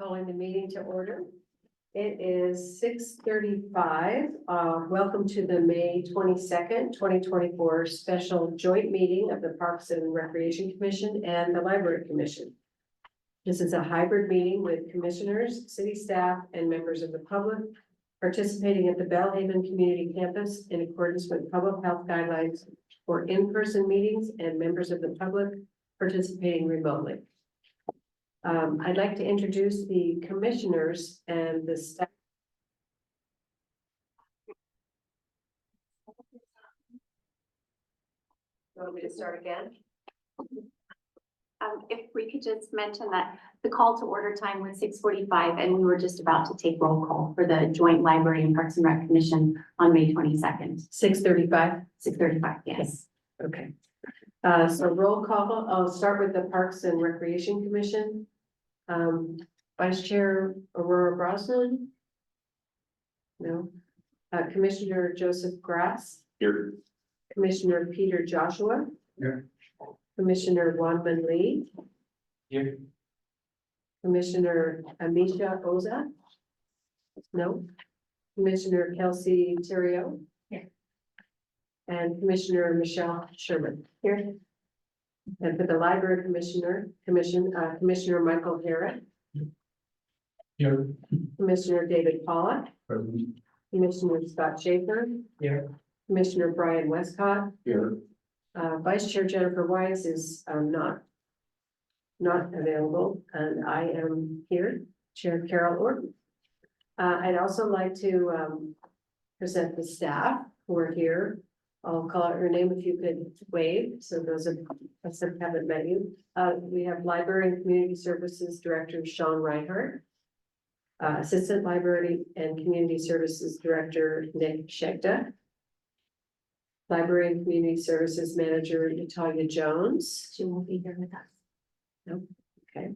Calling the meeting to order. It is 6:35. Welcome to the May 22nd, 2024 special joint meeting of the Parks and Recreation Commission and the Library Commission. This is a hybrid meeting with commissioners, city staff, and members of the public participating at the Bellhaven Community Campus in accordance with public health guidelines for in-person meetings and members of the public participating remotely. I'd like to introduce the commissioners and the staff. You want me to start again? If we could just mention that the call to order time was 6:45 and we were just about to take roll call for the joint library and Parks and Rec Commission on May 22nd. 6:35. 6:35, yes. Okay. So roll call. I'll start with the Parks and Recreation Commission. Vice Chair Aurora Brosnan? No. Commissioner Joseph Grass? Here. Commissioner Peter Joshua? Here. Commissioner Wanman Lee? Here. Commissioner Amisha Oza? No. Commissioner Kelsey Terrio? Here. And Commissioner Michelle Sherman? Here. And for the Library Commissioner, Commissioner Michael Herrick, Here. Commissioner David Pollock, Present. Commissioner Scott Schaefer, Here. Commissioner Brian Westcott, Here. Vice Chair Jennifer Wise is not available, and I am here, Chair Carol Orton. I'd also like to present the staff who are here. I'll call out your name if you could wave, so those of us that haven't met you. We have Library and Community Services Director Sean Reinhardt, Assistant Library and Community Services Director Nick Schegda, Library and Community Services Manager Natalia Jones. She won't be here with us. No, okay.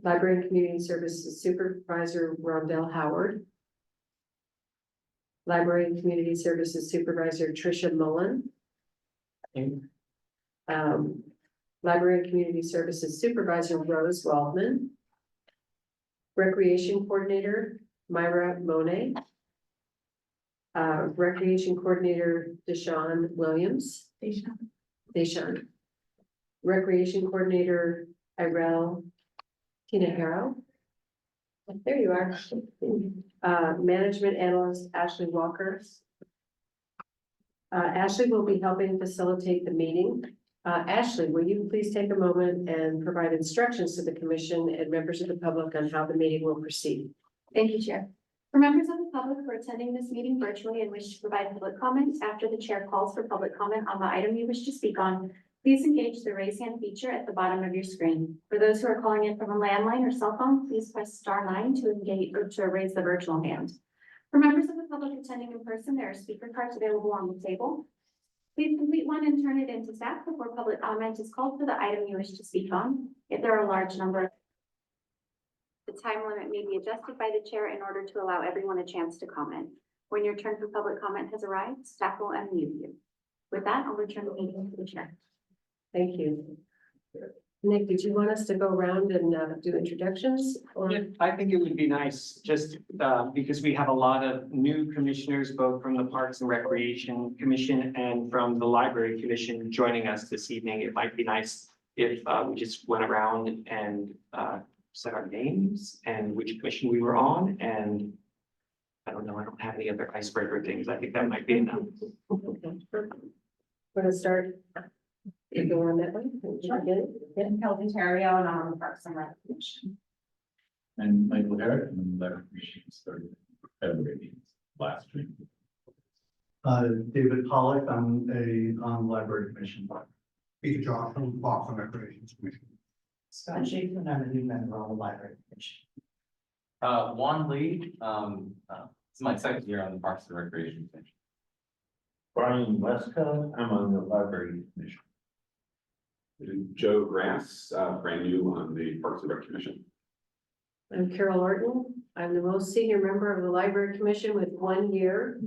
Library and Community Services Supervisor Rondell Howard. Library and Community Services Supervisor Tricia Mullen. Library and Community Services Supervisor Rose Waldman. Recreation Coordinator Myra Monet. Recreation Coordinator Deshawn Williams. Deshawn. Recreation Coordinator Irel Tinahero. There you are. Management Analyst Ashley Walker. Ashley will be helping facilitate the meeting. Ashley, will you please take a moment and provide instructions to the commission and members of the public on how the meeting will proceed? Thank you, Chair. For members of the public who are attending this meeting virtually and wish to provide public comments after the chair calls for public comment on the item you wish to speak on, please engage the raise hand feature at the bottom of your screen. For those who are calling in from a landline or cell phone, please press *9 to engage or to raise the virtual hand. For members of the public attending in person, there are speaker cards available on the table. Please complete one and turn it into staff before public comment is called for the item you wish to speak on. If there are a large number, the time limit may be adjusted by the chair in order to allow everyone a chance to comment. When your turn for public comment has arrived, staff will unmute you. With that, I'll return the meeting to the chair. Thank you. Nick, did you want us to go around and do introductions? Or Yeah, I think it would be nice, just because we have a lot of new commissioners, both from the Parks and Recreation Commission and from the Library Commission joining us this evening. It might be nice if we just went around and said our names and which commission we were on, and I don't know, I don't have any other icebreaker things. I think that might be enough. okay, perfect. Want to start? You go on that way? Yeah. Kelsey Terrio and I'm on the Parks and Rec Commission. And Michael Herrick, and the Library Commission started February meetings last week. David Pollock, I'm on the Library Commission. Peter Josh from Parks and Recreation Commission. Scott Schaefer, and I'm a new member on the Library Commission. Juan Lee, it's my second year on the Parks and Recreation Commission. Brian Westcott, I'm on the Library Commission. Joe Grass, brand new on the Parks and Rec Commission. I'm Carol Orton. I'm the most senior member of the Library Commission with 1 year.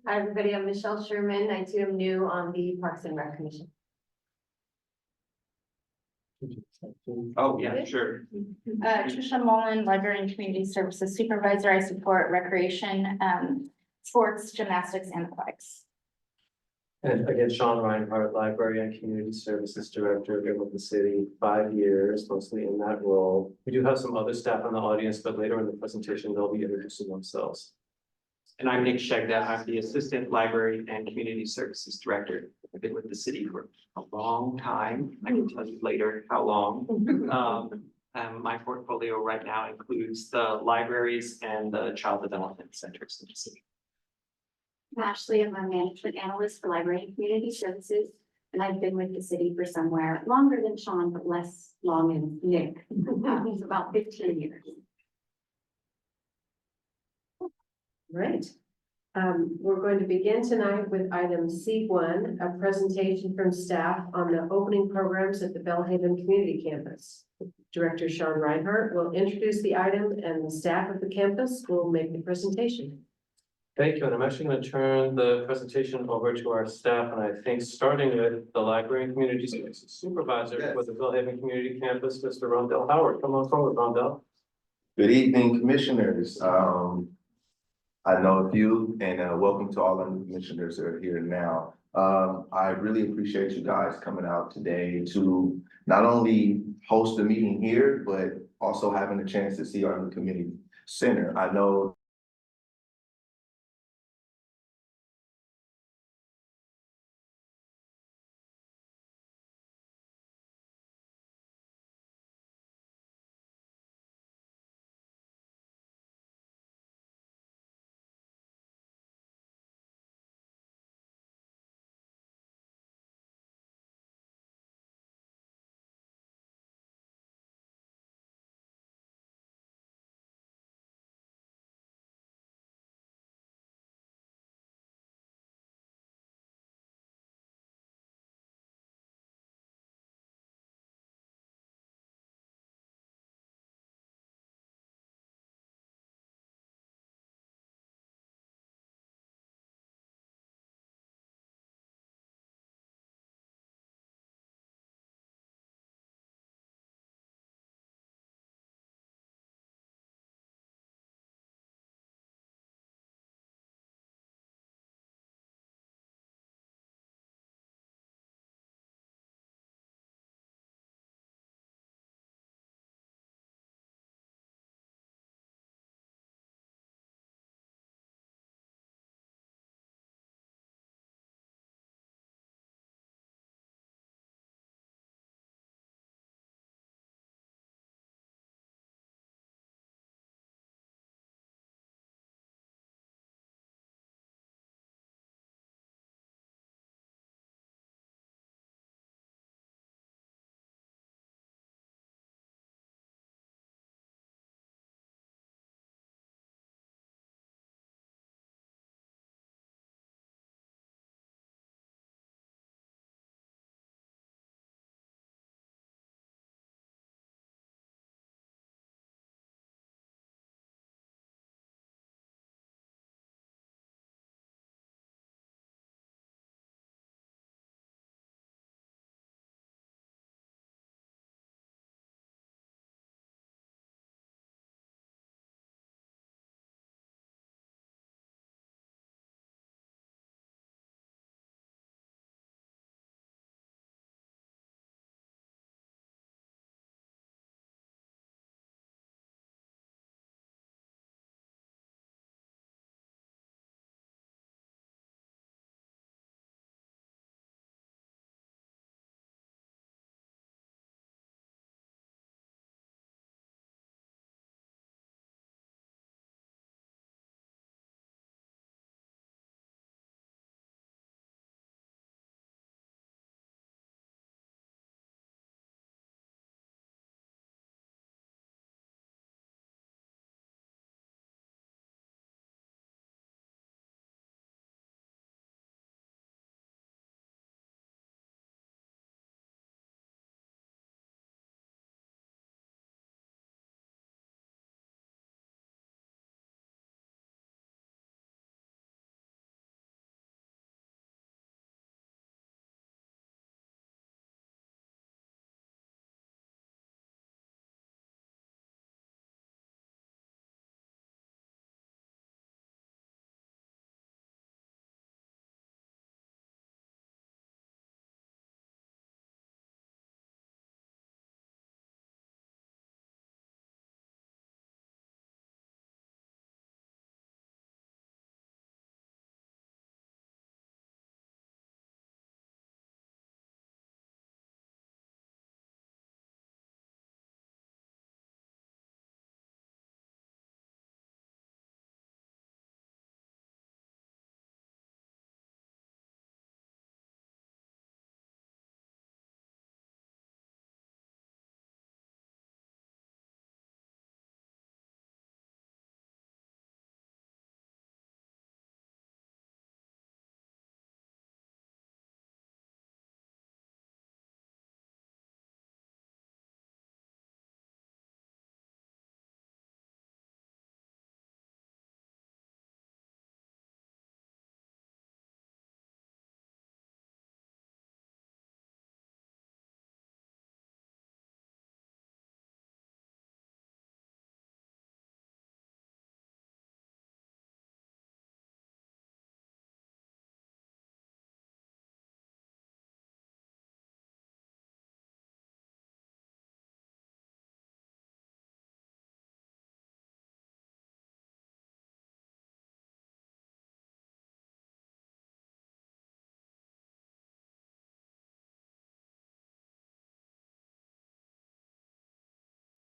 Hi, everybody. I'm Michelle Sherman. I too am new on the Parks and Rec Commission. Oh, yeah, sure. Trisha Mullen, Library and Community Services Supervisor. I support recreation, sports, gymnastics, and athletics. And again, Sean Reinhardt, Library and Community Services Director, been with the city 5 years, mostly in that role. We do have some other staff in the audience, but later in the presentation, they'll be introducing themselves. And I'm Nick Shegda. I'm the Assistant Library and Community Services Director. I've been with the city for a long time. I can tell you later how long. My portfolio right now includes the libraries and the child development centers in the city. I'm Ashley, I'm a management analyst for Library and Community Services, and I've been with the city for somewhere longer than Sean, but less long than Nick. It's about 15 years. Right. We're going to begin tonight with item C1, a presentation from staff on the opening programs at the Bellhaven Community Campus. Director Sean Reinhardt will introduce the item and the staff of the campus will make the presentation. Thank you, and I'm actually going to turn the presentation over to our staff, and I think starting with the Library and Community Services Supervisor for the Bellhaven Community Campus, Mr. Rondell Howard. Come on forward, Rondell. Good evening, commissioners. I know a few, and welcome to all the new commissioners that are here now. I really appreciate you guys coming out today to not only host the meeting here, but also having a chance to see our new community center. I know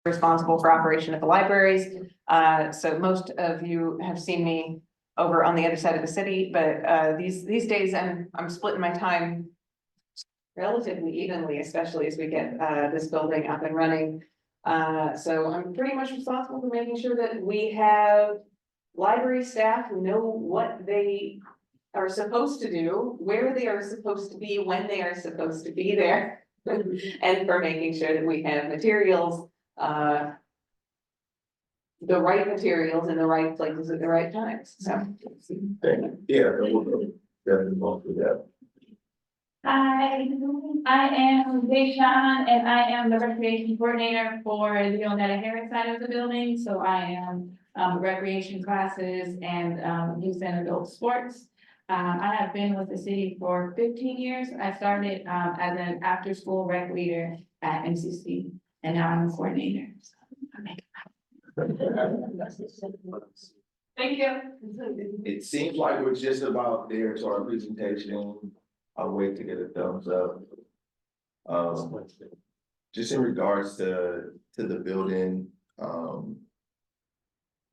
responsible for operation at the libraries. So most of you have seen me over on the other side of the city, but these days I'm splitting my time relatively evenly, especially as we get this building up and running. So I'm pretty much responsible for making sure that we have library staff who know what they are supposed to do, where they are supposed to be, when they are supposed to be there. And for making sure that we have materials, the right materials in the right places at the right times, so. Yeah, we'll definitely go through that. Hi, I am Deshawn and I am the recreation coordinator for the Onetta Harris side of the building. So I am recreation classes and youth and adult sports. I have been with the city for 15 years. I started as an after-school rec leader at MCC and now I'm a coordinator. Thank you. It seems like we're just about there to our presentation. I'll wait to get a thumbs up. Just in regards to the building,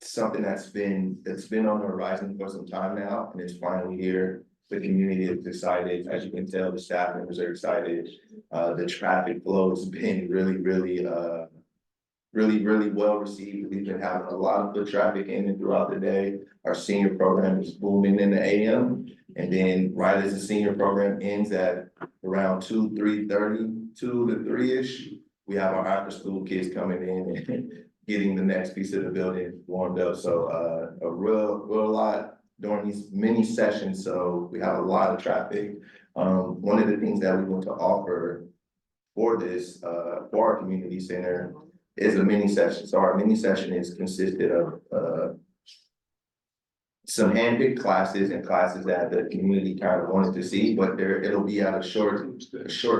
something that's been on the horizon for some time now, and it's finally here. The community is excited, as you can tell, the staff members are excited. The traffic flow has been really well received. We've been having a lot of foot traffic in and throughout the day. Our senior program is booming in the AM. And then right as the senior program ends at around 2 to 3-ish, we have our after school kids coming in and getting the next piece of the building warmed up. So a real lot during these mini sessions. So we have a lot of traffic. One of the things that we want to offer for this, for our community center is a mini session. So our mini session is consisted of some handpicked classes and classes that the community kind of wanted to see, but it'll be at a short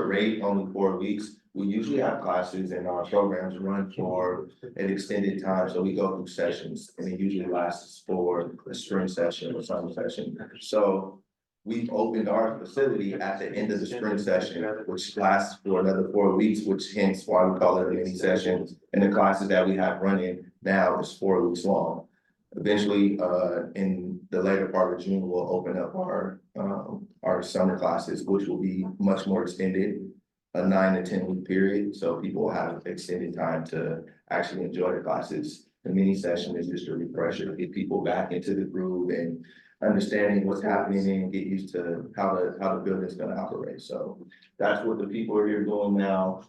rate, only 4 weeks. We usually have classes and our programs run for an extended time, so we go through sessions and it usually lasts for a spring session or summer session. So we've opened our facility at the end of the spring session, which lasts for another 4 weeks, which hence why we call it a mini session. And the classes that we have running now is 4 weeks long. Eventually, in the later part of June, we'll open up our summer classes, which will be much more extended, a 9 to 10 week period. So people will have extended time to actually enjoy the classes. The mini session is just a refresher to get people back into the groove and understanding what's happening and get used to how the building's gonna operate. So that's what the people are here doing now.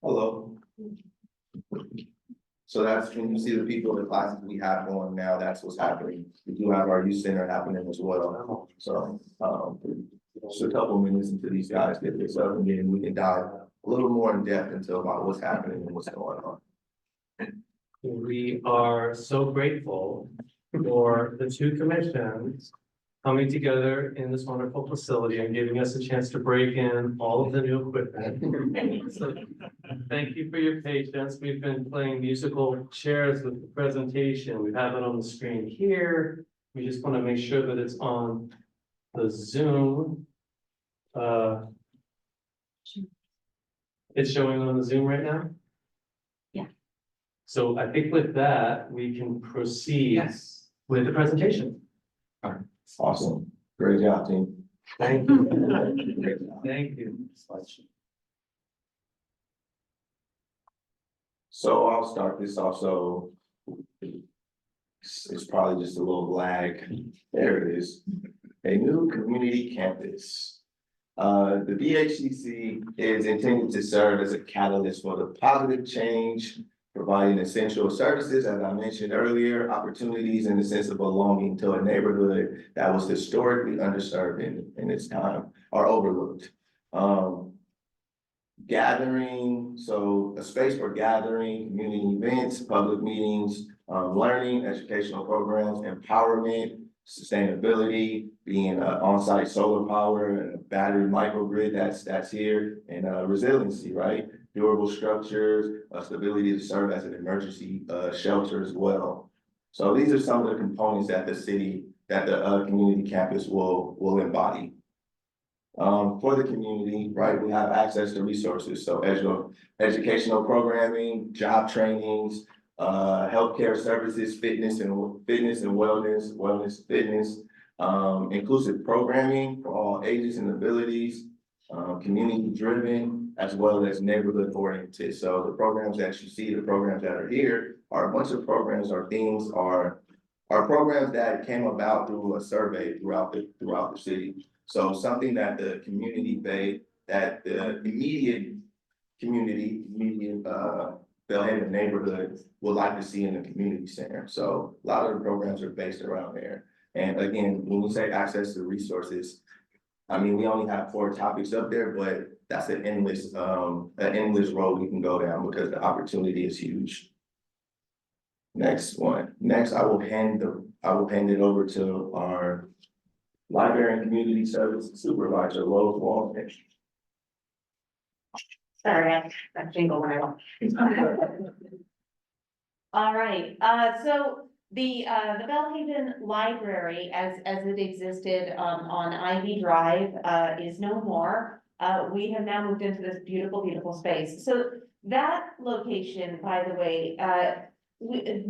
Hello. So that's when you see the people, the classes we have going now, that's what's happening. We do have our youth center happening as well. So, just a couple minutes into these guys get this up and then we can dive a little more in depth into about what's happening and what's going on. We are so grateful for the two commissions coming together in this wonderful facility and giving us a chance to break in all of the new equipment. So, thank you for your patience. We've been playing musical chairs with the presentation. We have it on the screen here. We just want to make sure that it's on the Zoom. It's showing on the Zoom right now? Yeah. So I think with that, we can proceed with the presentation. Awesome. Great job, team. Thank you. Thank you. So I'll start this off. So it's probably just a little lag. There it is. A new community campus. The BHCC is intended to serve as a catalyst for the positive change, providing essential services, as I mentioned earlier, opportunities in the sense of belonging to a neighborhood that was historically underserved in its time or overlooked. Gathering, so a space for gathering, community events, public meetings, learning, educational programs, empowerment, sustainability, being on-site solar power and a battery microgrid that's here, and resiliency, right? Durable structures, stability to serve as an emergency shelter as well. So these are some of the components that the community campus will embody. For the community, right, we have access to resources, so educational programming, job trainings, healthcare services, fitness and wellness, fitness, inclusive programming for all ages and abilities, community driven, as well as neighborhood oriented. So the programs that you see, the programs that are here are a bunch of programs or things are programs that came about through a survey throughout the city. So something that the community that the immediate Belhaven neighborhood would like to see in the community center. So a lot of the programs are based around there. And again, when we say access to resources, I mean, we only have 4 topics up there, but that's an endless road we can go down because the opportunity is huge. Next one. Next, I will hand it over to our Library and Community Services Supervisor, Lois Walton. Sorry, I jingle when I want. All right, so the Belhaven Library, as it existed, on Ivy Drive, is no more. We have now moved into this beautiful space. So that location, by the way,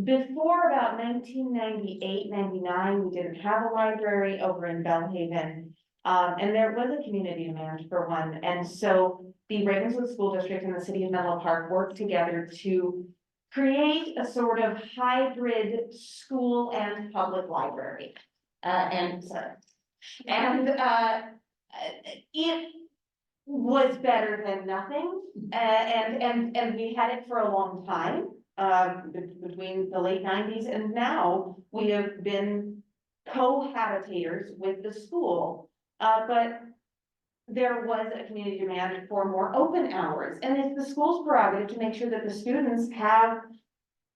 before about 1998, 99, we didn't have a library over in Belhaven. And there was a community demand for one. And so the Ravenswood School District and the City of Menlo Park worked together to create a sort of hybrid school and public library. It was better than nothing. And we had it for a long time. Between the late 90s and now, we have been cohabitators with the school. But there was a community demand for more open hours, and it's the school's prerogative to make sure that the students have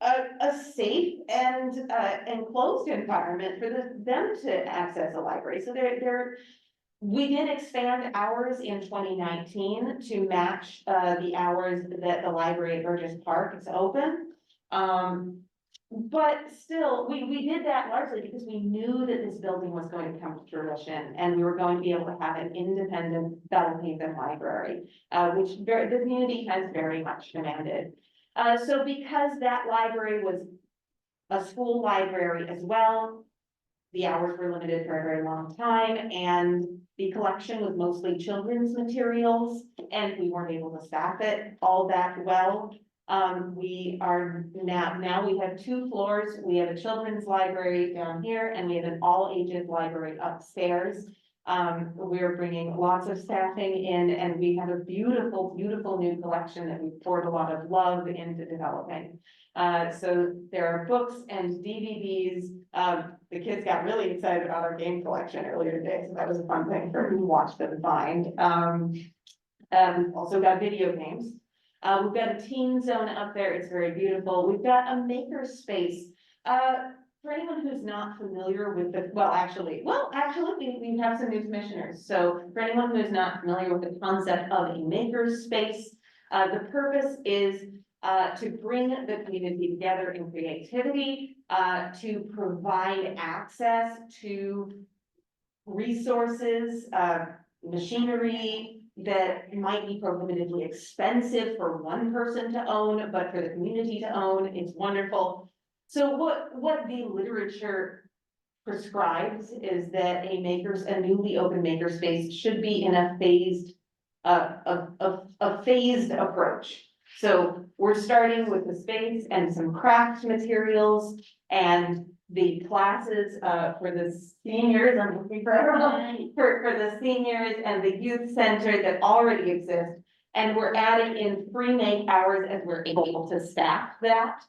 a safe and enclosed environment for them to access a library. So we did expand hours in 2019 to match the hours that the library at Burgess Park is open. But still, we did that largely because we knew that this building was going to come to fruition and we were going to be able to have an independent Belhaven library, which the community has very much demanded. So because that library was a school library as well, the hours were limited for a very long time, and the collection was mostly children's materials, and we weren't able to staff it all that well. We are now we have 2 floors. We have a children's library down here, and we have an all ages library upstairs. We're bringing lots of staffing in, and we have a beautiful new collection that we've poured a lot of love into developing. So there are books and DVDs. The kids got really excited about our game collection earlier today, so that was a fun thing for them to watch them find. We've also got video games. We've got a teen zone up there. It's very beautiful. We've got a maker space. For anyone who's not familiar with the, actually, we have some new commissioners. So for anyone who's not familiar with the concept of a maker space, the purpose is to bring the community together in creativity, to provide access to resources, machinery that might be prohibitively expensive for one person to own, but for the community to own, it's wonderful. So what the literature prescribes is that a newly open makerspace should be in a phased approach. So we're starting with the space and some craft materials and the classes for the seniors, I'm looking for everyone, for the seniors and the youth center that already exists. And we're adding in free make hours as we're able to staff that.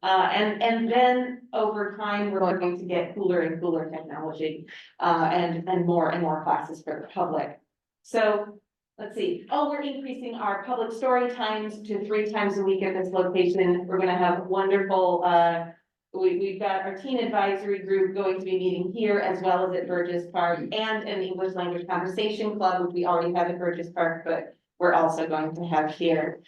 And then over time, we're going to get cooler and cooler technology and more classes for the public. So let's see. Oh, we're increasing our public story times to 3 times a week at this location. We're going to have wonderful, we've got our teen advisory group going to be meeting here as well as at Burgess Park, and an English language conversation club, which we already have at Burgess Park, but we're also going to have here.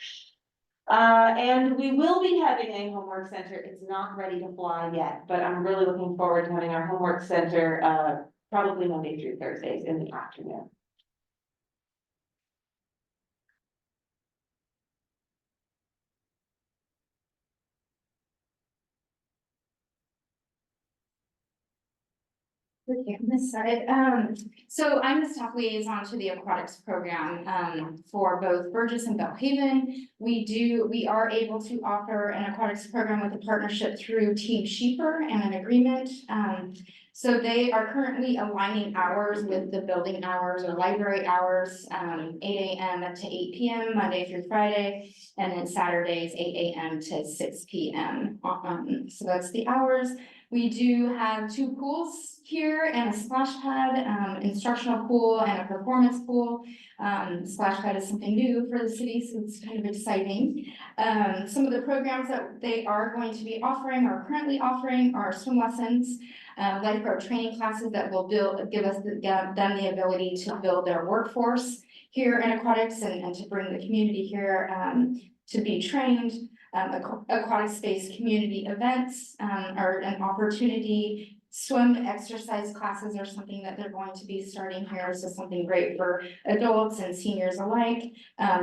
And we will be having a homework center. It's not ready to fly yet, but I'm really looking forward to having our homework center probably Monday through Thursdays in the afternoon. Okay, on this side, so I'm the staff liaison to the aquatics program, for both Burgess and Bellhaven. We are able to offer an aquatics program with a partnership through Team Sheeper and an agreement. So they are currently aligning hours with the building hours or library hours, 8 AM to 8 PM, Monday through Friday. And then Saturdays, 8 AM to 6 PM. So that's the hours. We do have 2 pools here and a splash pad, instructional pool and a performance pool. Splash pad is something new for the city, so it's kind of exciting. Some of the programs that they are going to be offering or currently offering are swim lessons, lifeguard training classes that will give them the ability to build their workforce here in aquatics and to bring the community here, to be trained. Aquatic space community events, are an opportunity. Swim exercise classes are something that they're going to be starting here, so something great for adults and seniors alike.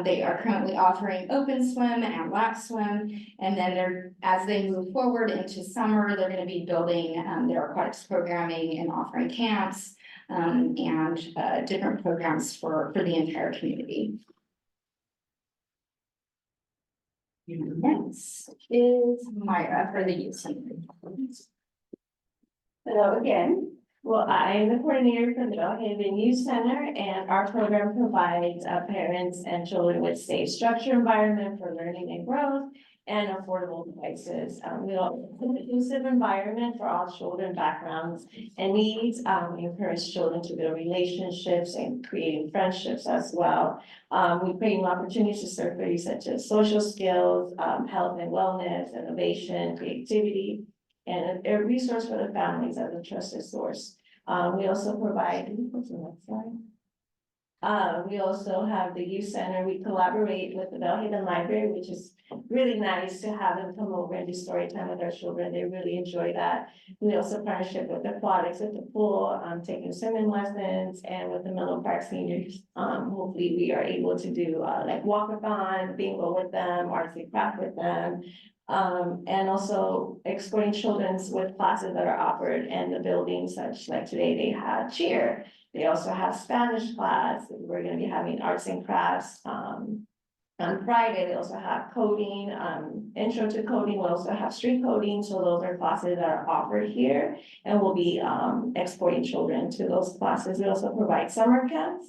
They are currently offering open swim and lap swim, and then as they move forward into summer, they're gonna be building, their aquatics programming and offering camps, and different programs for the entire community. Next is Myra for the youth center. Hello again. Well, I am the coordinator for the Bellhaven Youth Center, and our program provides parents and children with safe, structured environment for learning and growth and affordable devices. We also have an inclusive environment for all children, backgrounds and needs. We encourage children to build relationships and creating friendships as well. We create opportunities to serve studies such as social skills, health and wellness, innovation, creativity, and a resource for the families as a trusted source. We also provide, what's the next slide? We also have the youth center. We collaborate with the Bellhaven Library, which is really nice to have them come over and do story time with our children. They really enjoy that. We also partnership with aquatics at the pool, taking swimming lessons, and with the Menlo Park seniors. Hopefully we are able to do like walkathon, bingo with them, arts and craft with them. And also exporting children's with classes that are offered in the building, such like today they had cheer. They also have Spanish class. We're gonna be having arts and crafts. On Friday, they also have coding, intro to coding. We'll also have street coding. So those are classes that are offered here, and we'll be exporting children to those classes. We also provide summer camps,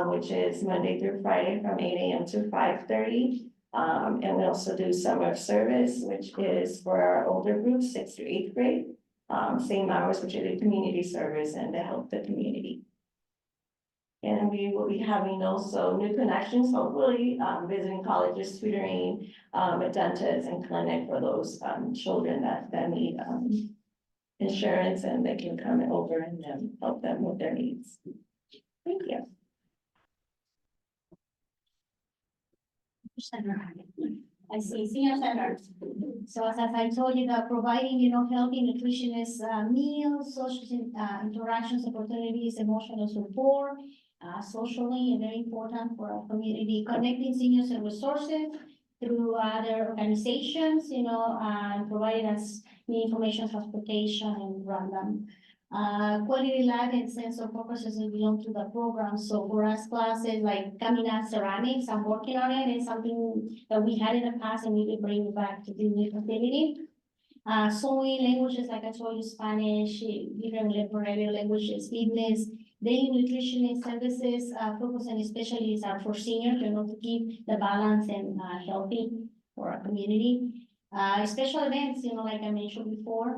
which is Monday through Friday from 8 AM to 5:30. And we also do summer service, which is for our older groups, 6th to 8th grade. Same hours, which is a community service and to help the community. And we will be having also new connections, hopefully, visiting colleges, tutoring, a dentist and clinic for those children that need insurance, and they can come over and help them with their needs. Thank you. I see, senior center. So as I told you, that providing, healthy, nutritious meals, social interactions, opportunities, emotional support, socially, and very important for our community, connecting seniors and resources through other organizations, and providing us the information, transportation, and run them. Quality life and sense of purposes belong to the program. So for us, classes like Camina Ceramics, I'm working on it. It's something that we had in the past and we can bring it back to the new facility. Sewing languages, like I told you, Spanish, different languages, fitness, daily nutrition services, focus and specialties are for seniors, to keep the balance and healthy for our community. Special events, like I mentioned before,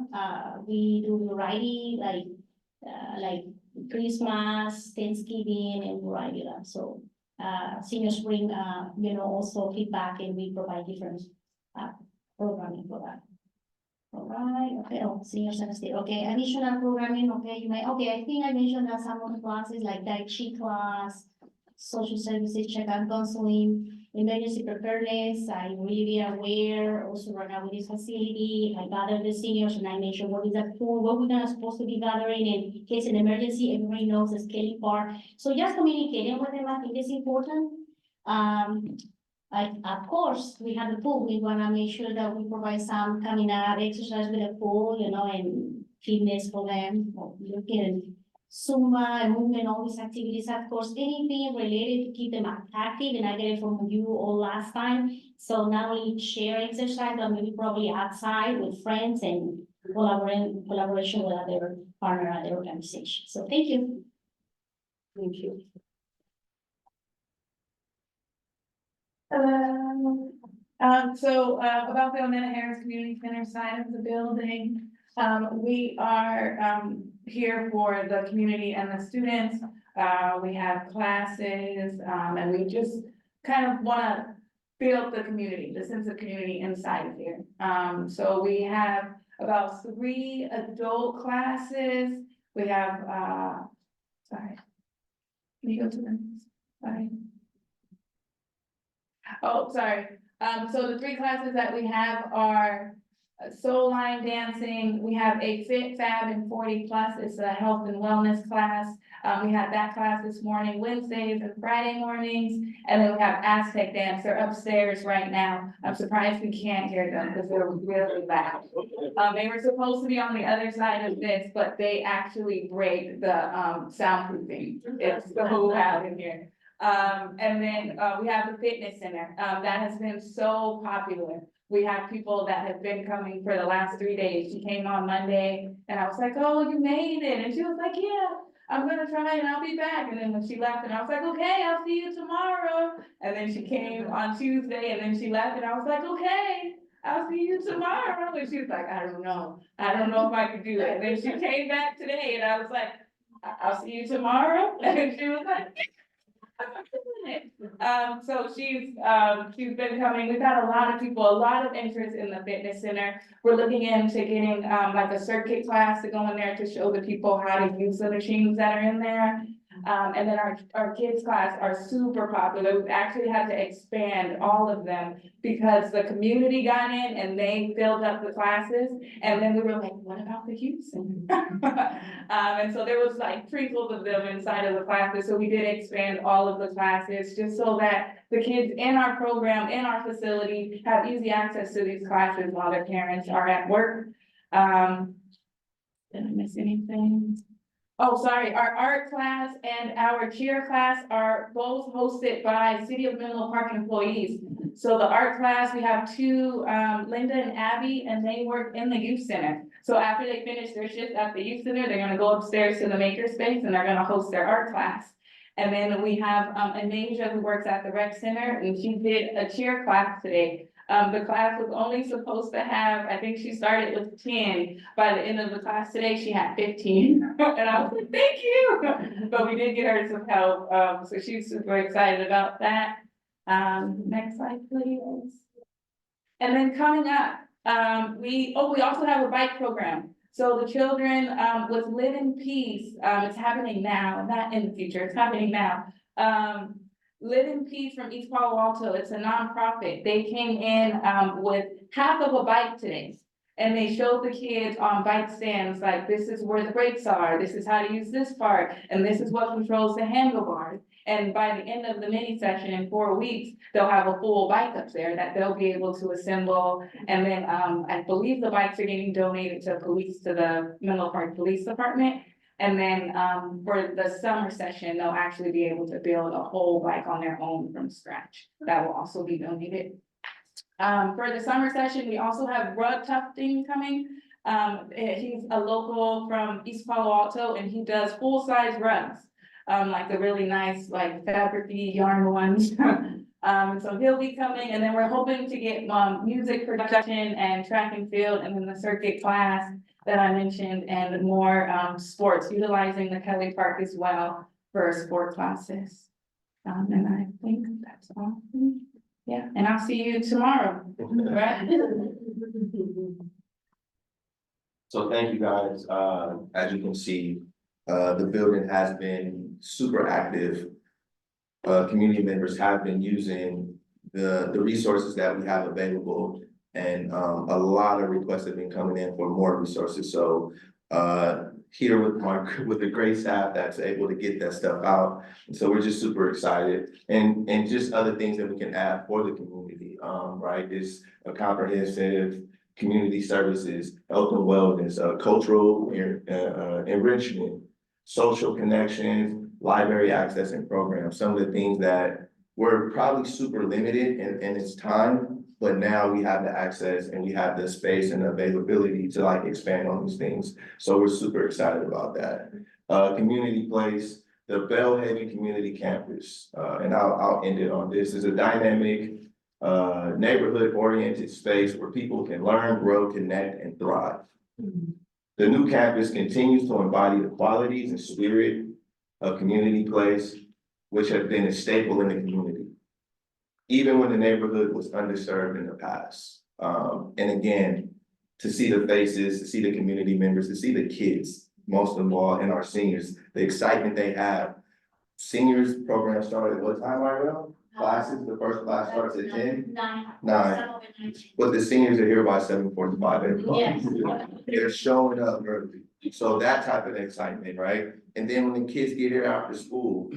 we do variety, like Christmas, Thanksgiving, and variety of that. So, seniors bring, also feedback, and we provide different, programming for that. All right, okay, senior center state, okay, additional programming, okay, I think I mentioned that some of the classes like Tai Chi class, social services, check-up counseling, emergency preparedness. I'm really aware also right now with this facility. I gather the seniors and I mentioned what is that for, what we're supposed to be gathering in case an emergency. Everybody knows the scaling part. So just communicating with them, I think is important. Of course, we have the pool. We want to make sure that we provide some coming out exercise with the pool, and fitness for them, looking at Zumba and movement, all these activities, of course, anything related to keep them active, and I get it from you all last time. So not only share exercise, but maybe probably outside with friends and collaboration with other partner at the organization. So thank you. Thank you. Hello. About the Onetta Harris Community Center side of the building, we are, here for the community and the students. We have classes, and we just kind of wanna build the community, the sense of community inside of here. So we have about 3 adult classes. We have, sorry. Can you go to the next slide? Oh, sorry. So the 3 classes that we have are soul line dancing. We have a Fit Fab and 40 Plus. It's a health and wellness class. We had that class this morning, Wednesdays and Friday mornings. And then we have Aztec dance. They're upstairs right now. I'm surprised we can't hear them because they're really loud. They were supposed to be on the other side of this, but they actually break the soundproofing. It's so loud in here. And then we have the fitness center that has been so popular. We have people that have been coming for the last 3 days. She came on Monday and I was like, oh, you made it. And she was like, yeah, I'm gonna try and I'll be back. And then when she left and I was like, okay, I'll see you tomorrow. And then she came on Tuesday and then she left and I was like, okay, I'll see you tomorrow. And she was like, I don't know if I could do it. And then she came back today and I was like, I'll see you tomorrow. And she was like, so she's been coming. We've had a lot of people, a lot of interest in the fitness center. We're looking into getting like a circuit class to go in there to show the people how to use the machines that are in there. And then our kids class are super popular. We've actually had to expand all of them because the community got in and they filled up the classes. And then we were like, what about the youth center? And so there was like trickles of them inside of the classes. So we did expand all of the classes just so that the kids in our program, in our facility, have easy access to these classes while their parents are at work. Did I miss anything? Oh, sorry, our art class and our cheer class are both hosted by City of Menlo Park employees. So the art class, we have 2, Linda and Abby, and they work in the youth center. So after they finish their shift at the youth center, they're gonna go upstairs to the makerspace and they're gonna host their art class. And then we have Anasia who works at the rec center and she did a cheer class today. The class was only supposed to have, I think she started with 10. By the end of the class today, she had 15. And I was like, thank you. But we did get her some help. So she's super excited about that. Next slide, please. And then coming up, we also have a bike program. So the children with Live in Peace, it's happening now, not in the future, it's happening now. Live in Peace from East Palo Alto, it's a nonprofit. They came in with half of a bike today. And they showed the kids on bike stands, like, this is where the brakes are, this is how to use this part, and this is what controls the handlebars. And by the end of the mini session in 4 weeks, they'll have a full bike up there that they'll be able to assemble. And then I believe the bikes are getting donated to the Menlo Park Police Department. And then for the summer session, they'll actually be able to build a whole bike on their own from scratch. That will also be donated. For the summer session, we also have Rug Tufting coming. He's a local from East Palo Alto and he does full-size rugs. Like the really nice, like fabric-y yarn ones. So he'll be coming and then we're hoping to get music production and track and field and then the circuit class that I mentioned and more sports, utilizing the Kelly Park as well for sport classes. And I think that's all. Yeah, and I'll see you tomorrow, right? So thank you guys. As you can see, the building has been super active. Community members have been using the resources that we have available. And a lot of requests have been coming in for more resources. So here with the great staff that's able to get that stuff out. And so we're just super excited and just other things that we can add for the community, right? Is a comprehensive community services, health and wellness, cultural enrichment, social connections, library access and programs, some of the things that were probably super limited in its time, but now we have the access and we have the space and availability to like expand on these things. So we're super excited about that. Community Place, the Bellhaven Community Campus, and I'll end it on this, is a dynamic, neighborhood-oriented space where people can learn, grow, connect, and thrive. The new campus continues to embody the qualities and spirit of Community Place, which have been a staple in the community, even when the neighborhood was underserved in the past. And again, to see the faces, to see the community members, to see the kids, most of all, and our seniors, the excitement they have. Seniors program started at what time, Irel? Classes, the first class starts at 10? 9. But the seniors are here by 7:45. Yes. They're showing up early. So that type of excitement, right? And then when the kids get here after school,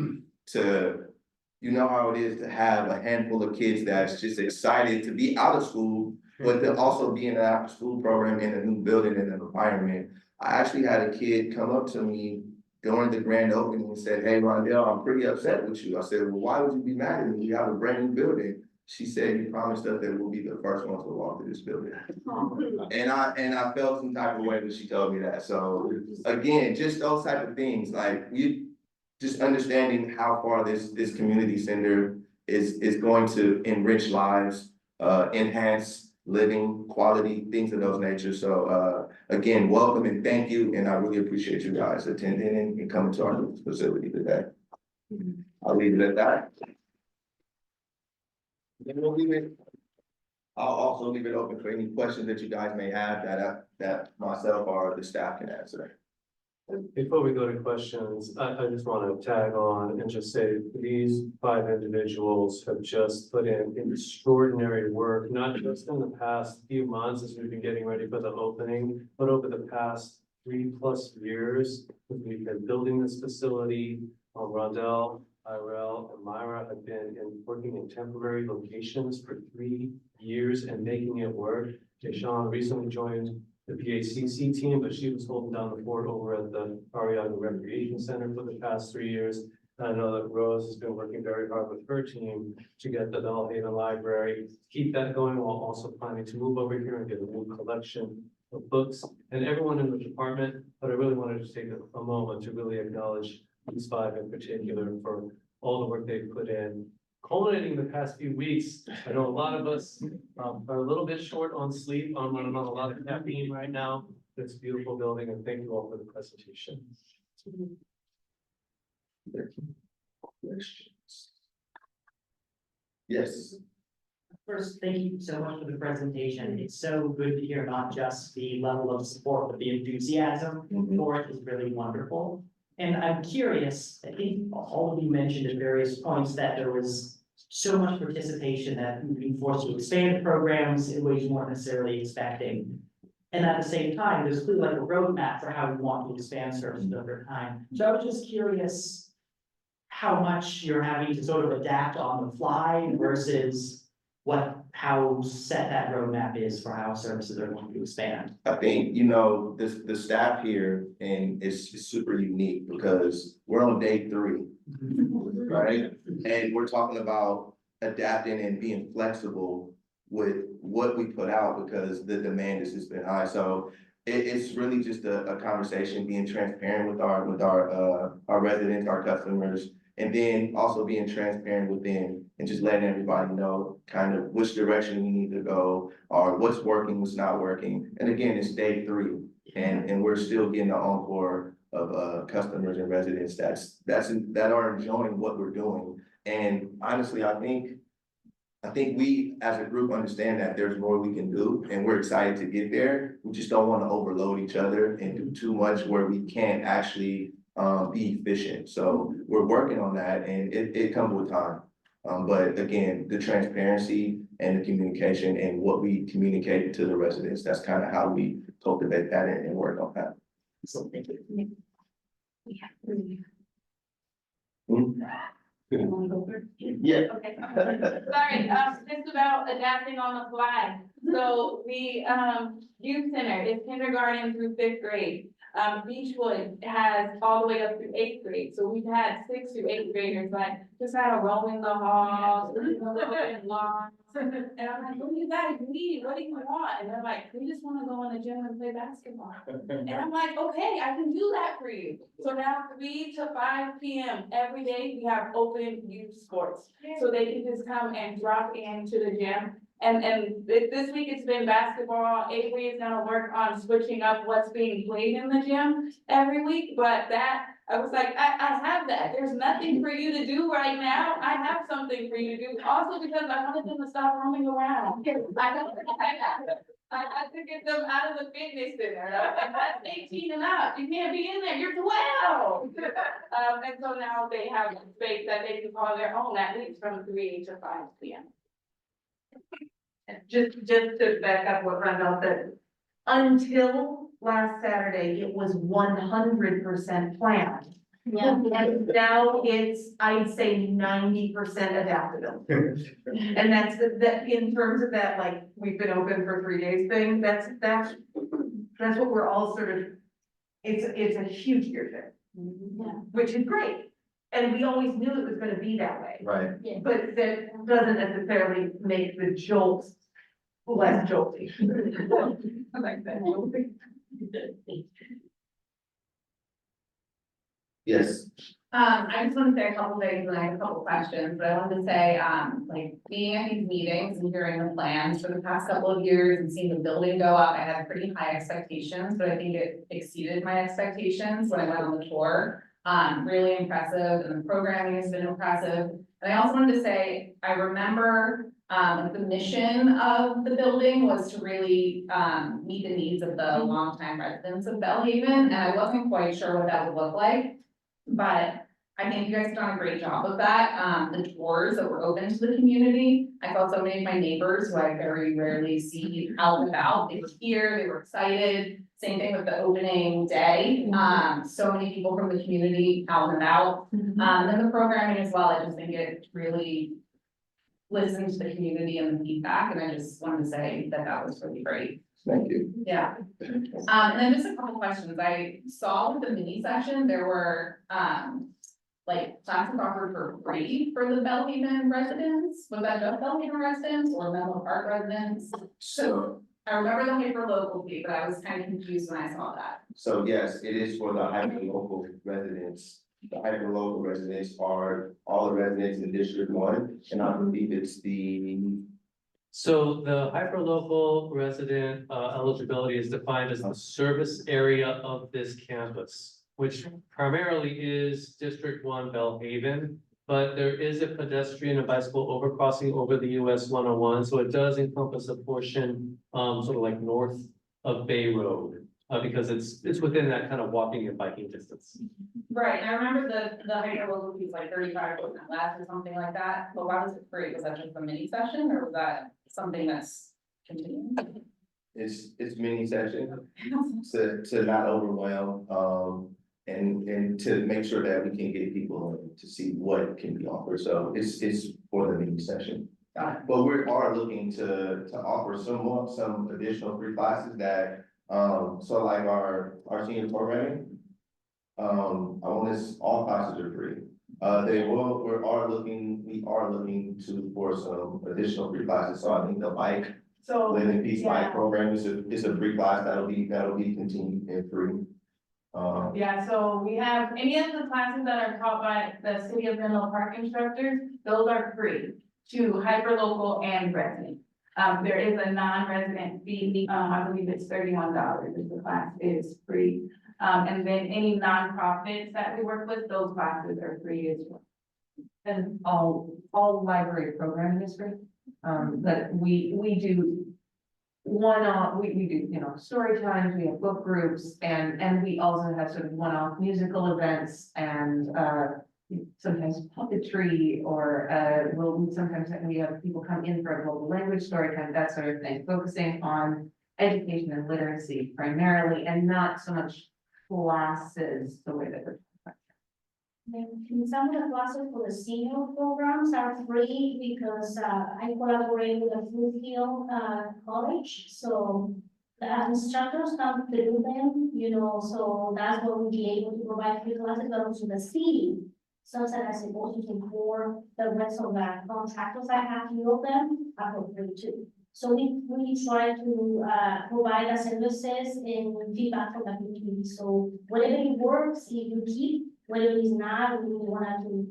you know how it is to have a handful of kids that's just excited to be out of school, but to also be in an after school program in a new building and an environment. I actually had a kid come up to me during the grand opening and said, "Hey, Rondell, I'm pretty upset with you." I said, "Well, why would you be mad at me? You have a brand new building." She said, "You promised us that we'll be the first ones to walk through this building." And I felt some type of way when she told me that. So again, just those type of things, like you just understanding how far this community center is going to enrich lives, enhance living quality, things of those nature. So again, welcome and thank you. And I really appreciate you guys attending and coming to our new facility today. I'll leave it at that. Then we'll leave it. I'll also leave it open for any questions that you guys may have that myself or the staff can answer. Before we go to questions, I just want to tag on and just say these 5 individuals have just put in extraordinary work, not just in the past few months as we've been getting ready for the opening, but over the past 3+ years. We've been building this facility. Rondell, Irel, and Myra have been working in temporary locations for 3 years and making it work. Deshawn recently joined the PACC team, but she was holding down the fort over at the Ariaga Recreation Center for the past 3 years. And I know that Rose has been working very hard with her team to get the Bellhaven Library, keep that going while also planning to move over here and get a new collection of books and everyone in the department. But I really wanted to take a moment to really acknowledge these 5 in particular for all the work they've put in. Culminating the past few weeks, I know a lot of us are a little bit short on sleep. I'm running on a lot of caffeine right now. It's a beautiful building, and thank you all for the presentation. Yes. First, thank you so much for the presentation. It's so good to hear not just the level of support, but the enthusiasm for it is really wonderful. And I'm curious, I think all of you mentioned at various points that there was so much participation that you've been forced to expand programs in ways you weren't necessarily expecting. And at the same time, there's clearly like a roadmap for how you want to expand services over time. So I was just curious how much you're having to sort of adapt on the fly versus how set that roadmap is for how services are going to expand. I think, you know, the staff here and is super unique because we're on day 3, right? And we're talking about adapting and being flexible with what we put out because the demand has just been high. So it's really just a conversation, being transparent with our residents, our customers, and then also being transparent within and just letting everybody know kind of which direction we need to go or what's working, what's not working. And again, it's day 3 and we're still getting the encore of customers and residents that are enjoying what we're doing. And honestly, I think we as a group understand that there's more we can do and we're excited to get there. We just don't want to overload each other and do too much where we can't actually be efficient. So we're working on that and it comes with time. But again, the transparency and the communication and what we communicate to the residents, that's kind of how we cultivate that and work on that. So thank you. Yeah. Okay. Sorry, just about adapting on the fly. So the youth center is kindergarten through 5th grade. Beechwood has all the way up through 8th grade. So we've had 6th through 8th graders, like, just had a roll in the halls, lawn. And I'm like, what do you guys need? What do you want? And they're like, we just wanna go in the gym and play basketball. And I'm like, okay, I can do that for you. So now 3 to 5 p.m. every day, we have open youth sports. So they can just come and drop into the gym. And this week it's been basketball. Avery is gonna work on switching up what's being played in the gym every week, but that, I was like, I have that. There's nothing for you to do right now. I have something for you to do. Also because I wanted them to stop roaming around. I had to get them out of the fitness center. And that's 18 and up. You can't be in there. You're 12. And so now they have a space that they can call their own, at least from 3 to 5 p.m. Just to back up what Rondell said, until last Saturday, it was 100% planned. Yeah. And now it's, I'd say 90% adaptability. And that's that in terms of that, like, we've been open for 3 days thing, that's what we're all sort of, it's a huge year thing, which is great. And we always knew it was gonna be that way. Right. But that doesn't necessarily make the jolts less jolty. I like that. Yes. I just want to say a couple things and I have a couple questions, but I wanted to say, like, being at these meetings and hearing the plans for the past couple of years and seeing the building go up, I had pretty high expectations, but I think it exceeded my expectations when I went on the tour. Really impressive, and the programming has been impressive. And I also wanted to say, I remember, the mission of the building was to really, meet the needs of the longtime residents of Bellhaven, and I wasn't quite sure what that would look like. But I think you guys have done a great job of that. The tours that were open to the community, I felt so many of my neighbors who I very rarely see out and about, they were here, they were excited. Same thing with the opening day, so many people from the community out and about. And then the programming as well, I just think it really listened to the community and the feedback, and I just wanted to say that that was really great. Thank you. Yeah. And then just a couple questions. I saw with the mini session, there were, like classes offered for free for the Bellhaven residents. Was that just Bellhaven residents or Menlo Park residents? So, I remember the hyper-local fee, but I was kind of confused when I saw that. so yes, it is for the hyper-local residents. The hyper-local residents are all the residents in District 1, and I believe it's the. So the hyperlocal resident eligibility is defined as the service area of this campus, which primarily is District 1 Bellhaven. But there is a pedestrian and bicycle overcrossing over the US 101, so it does encompass a portion sort of like north of Bay Road. Because it's within that kind of walking and biking distance. Right, and I remember the hyper-local fee was like 35 less or something like that, but why was it free? Was that just a mini session or was that something that's continuing? It's mini session to not overwhelm, and to make sure that we can get people to see what can be offered. So it's for the mini session. Got it. But we are looking to offer some additional free classes that, so like our senior programming. I want this, all classes are free. We are looking for some additional free classes. So I think the bike, So, Living Peace yeah. Bike program is a free class that'll be continued and free. Yeah, so we have any of the classes that are taught by the City of Menlo Park instructors, those are free to hyperlocal and resident. There is a non-resident fee, I believe it's $31 if the class is free. And then any nonprofits that we work with, those classes are free as well. And all library programming is free. But we do one-off, we do, you know, story times, we have book groups, and we also have sort of one-off musical events and, sometimes puppetry, or, sometimes we have people come in for a global language story time, that sort of thing, focusing on education and literacy primarily, and not so much classes the way that we're. And some of the classes for the senior programs are free because I collaborate with the Foodfield College, so the instructors come to do them, you know, so that's what we'll be able to provide free classes, but also the city. So that I suppose you can for the rest of the contractors I have, few of them are for free too. So we try to provide the services and feedback from the community. So whatever it works, if you keep, whatever is not, we want to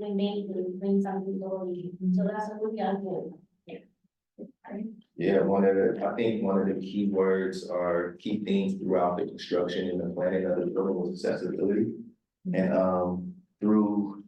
bring something totally. So that's what we are doing. Yeah, I think one of the key words or key themes throughout the construction and the planning of the building was accessibility. And through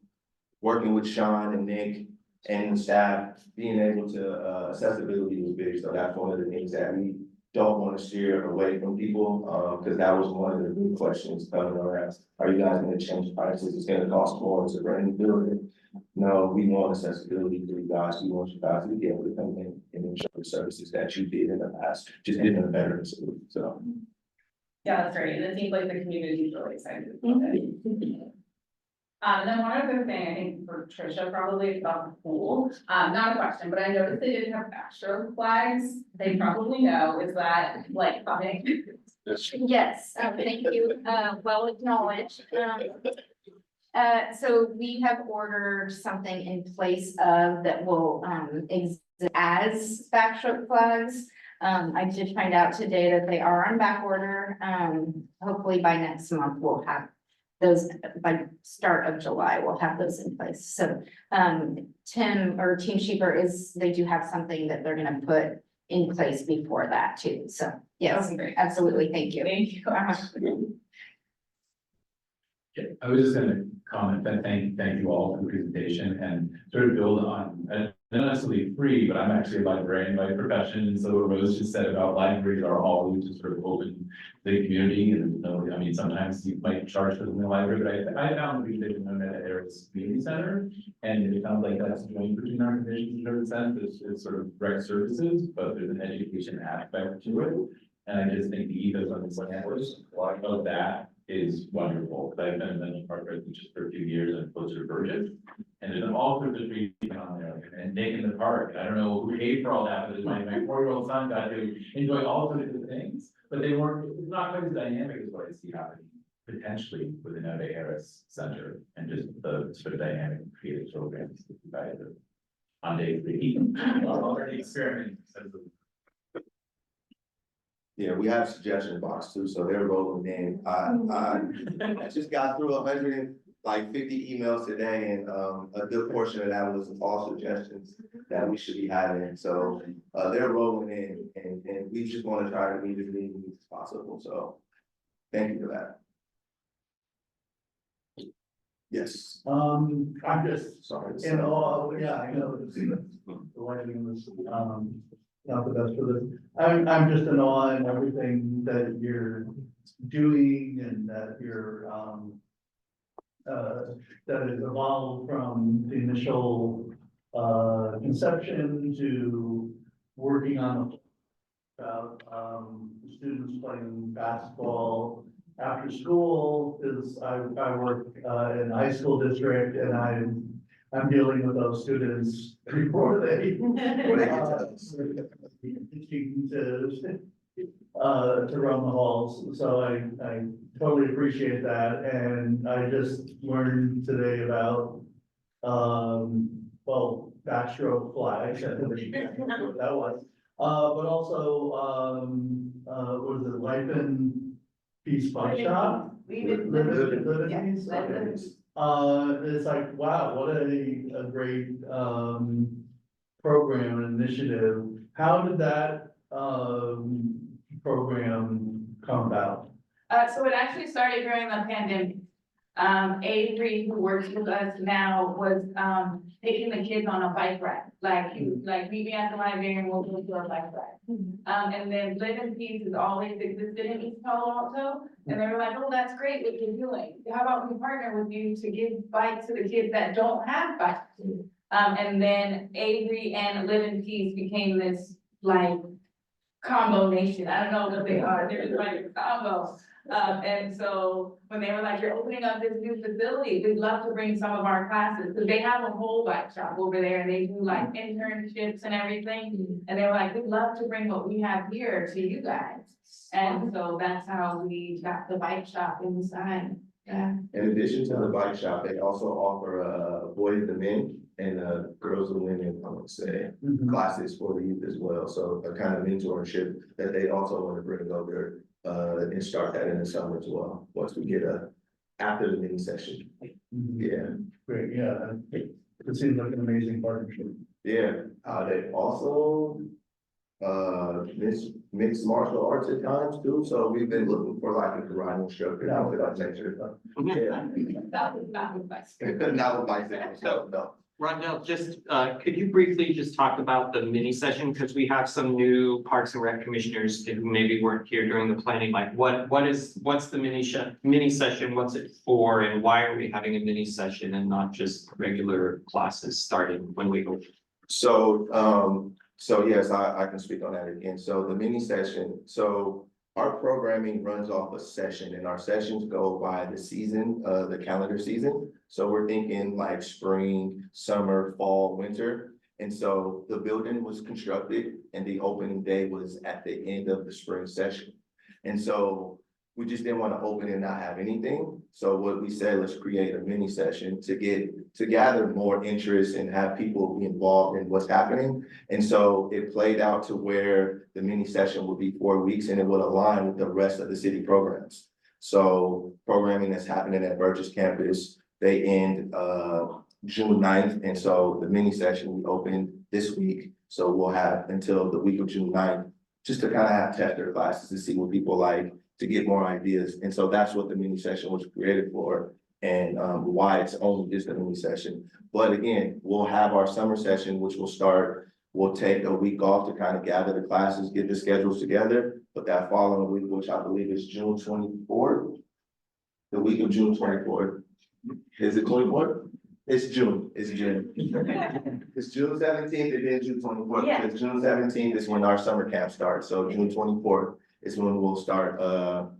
working with Sean and Nick and the staff, being able to, accessibility was big. So that's one of the things that we don't want to steer away from people, because that was one of the big questions coming around. Are you guys gonna change prices? It's gonna cost more to rent a building. No, we want accessibility for you guys. We want you guys to be able to come in and enjoy the services that you did in the past, just in a better facility, so. Yeah, that's great, and it seems like the community is really excited about it. And then one other thing, I think for Tricia, probably it's about the pool, not a question, but I noticed they didn't have extra flags. They probably know, is that like coming? Yes, thank you, well acknowledged. So we have ordered something in place of that will, exist as backstroke flags. I did find out today that they are on back order. Hopefully by next month, we'll have those, by start of July, we'll have those in place. So, Tim or Team Sheeper they do have something that they're gonna put in place before that too. So, yes, absolutely. Thank you. Thank you. Yeah, I was just gonna comment that thank you all for the presentation and sort of build on, not necessarily free, but I'm actually a librarian by profession. And so what Rose just said about libraries are always just sort of open to the community. And I mean, sometimes you might charge for them in the library, but I found that we did know that Harris Community Center. And it sounds like that's joint between our divisions in a sense, it's sort of rec services, but there's an education aspect to it. And I just think the ethos on this campus, a lot of that is wonderful. Because I've been in the park just for a few years and closer to Burgess. And there's all sorts of trees on there and Nick in the park. I don't know who paid for all that, but my 4-year-old son got to enjoy all sorts of things. But they weren't, it's not quite as dynamic as what I see happening potentially with the Node Harris Center and just the sort of dynamic creative programs that you guys are on day 3 already experimenting. Yeah, we have suggestion box too, so they're rolling in. I just got through 150 emails today, and a good portion of that was all suggestions that we should be having. So they're rolling in, and we just want to try to meet as many needs as possible. So thank you for that. Yes. I'm just Sorry. in awe, yeah, I know the lighting was, not the best for this. I'm just in awe in everything that you're doing and that you're, that has evolved from the initial, conception to working on students playing basketball after school, because I work, in high school district and I'm dealing with those students before they to run the halls, so I totally appreciate that, and I just learned today about well, backstroke flags, I don't know what that was, but also what is it, Lipen Peace Bus Shop? Live it's like, wow, what a great program and initiative. How did that program come about? So it actually started during the pandemic. Avery, who works with us now, was taking the kids on a bike ride. Like meet me at the library and we'll go to a bike ride. And then Live in Peace has always existed in East Palo Alto. And they were like, oh, that's great what you're doing. How about we partner with you to give bikes to the kids that don't have bikes? And then Avery and Live in Peace became this like combo nation. I don't know what they are. They're like a combo. And so when they were like, you're opening up this new facility, we'd love to bring some of our classes, because they have a whole bike shop over there and they do like internships and everything. And they were like, we'd love to bring what we have here to you guys. And so that's how we got the bike shop inside. Yeah. In addition to the bike shop, they also offer boys and men and girls and women, I would say, classes for the youth as well. So a kind of mentorship that they also want to bring over and start that in the summer as well, once we get after the mini session. Yeah. Great, yeah, it seems like an amazing partnership. Yeah, they also mixed martial arts at times too, so we've been looking for like a karate instructor now with our nature. Yeah. That was nice. Not with bicycles, no. Rondell, just, could you briefly just talk about the mini session? Because we have some new Parks and Rec commissioners who maybe weren't here during the planning, like what's the mini session, what's it for? And why are we having a mini session and not just regular classes starting when we go? So yes, I can speak on that again. So the mini session, so our programming runs off a session and our sessions go by the season, the calendar season. So we're thinking like spring, summer, fall, winter. And so the building was constructed and the opening day was at the end of the spring session. And so we just didn't want to open and not have anything. So what we said, let's create a mini session to gather more interest and have people be involved in what's happening. And so it played out to where the mini session would be 4 weeks and it would align with the rest of the city programs. So programming that's happening at Burgess campus, they end June 9th. And so the mini session we opened this week. So we'll have until the week of June 9th, just to kind of have tester classes to see what people like, to get more ideas. And so that's what the mini session was created for and why it's only just a mini session. But again, we'll have our summer session, which will start, we'll take a week off to kind of gather the classes, get the schedules together. But that following week, which I believe is June 24th, the week of June 24th. Is it 24th? It's June. It's June 17th and then June 24th. Yeah. Because June 17th is when our summer camp starts. So June 24th is when we'll start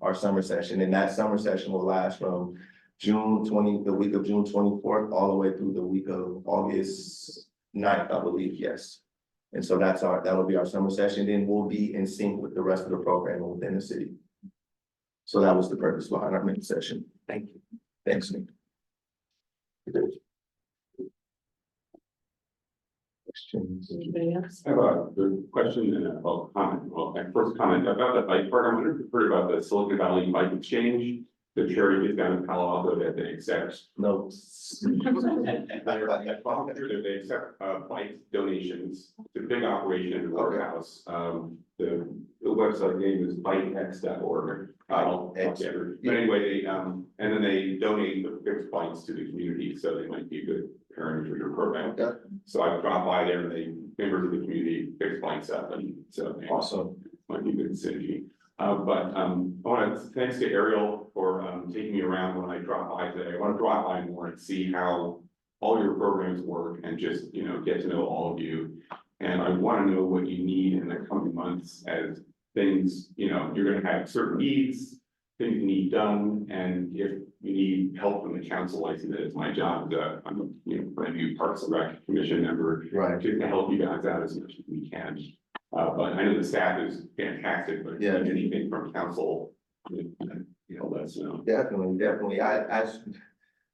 our summer session. And that summer session will last from the week of June 24th, all the way through the week of August 9th, I believe, yes. And so that will be our summer session. Then we'll be in sync with the rest of the program within the city. So that was the purpose behind our mini session. Thank you. Thanks, Nick. Questions? Anybody else? I have a question and a comment. Well, my first comment about the bike park, I wonder if you've heard about the Silicon Valley Bike Exchange. The charity is down in Palo Alto that they accept. No. They accept bike donations. It's a big operation in the warehouse. The website name is bikex.org. But anyway, and then they donate the fixed bikes to the community, so they might be a good parent for your program. Yeah. So I dropped by there and they, members of the community fix bikes up, and so. Awesome. Might be a good synergy. I want to, thanks to Ariel for taking me around when I dropped by today. I want to drop by more and see how all your programs work and just, get to know all of you. And I want to know what you need in the coming months as things, you're going to have certain needs, things you need done, and if you need help from the council, I see that it's my job. I'm a brand new Parks and Rec Commission member, Right. to help you guys out as much as we can. But I know the staff is fantastic, but if you need anything from council, let us know. Definitely.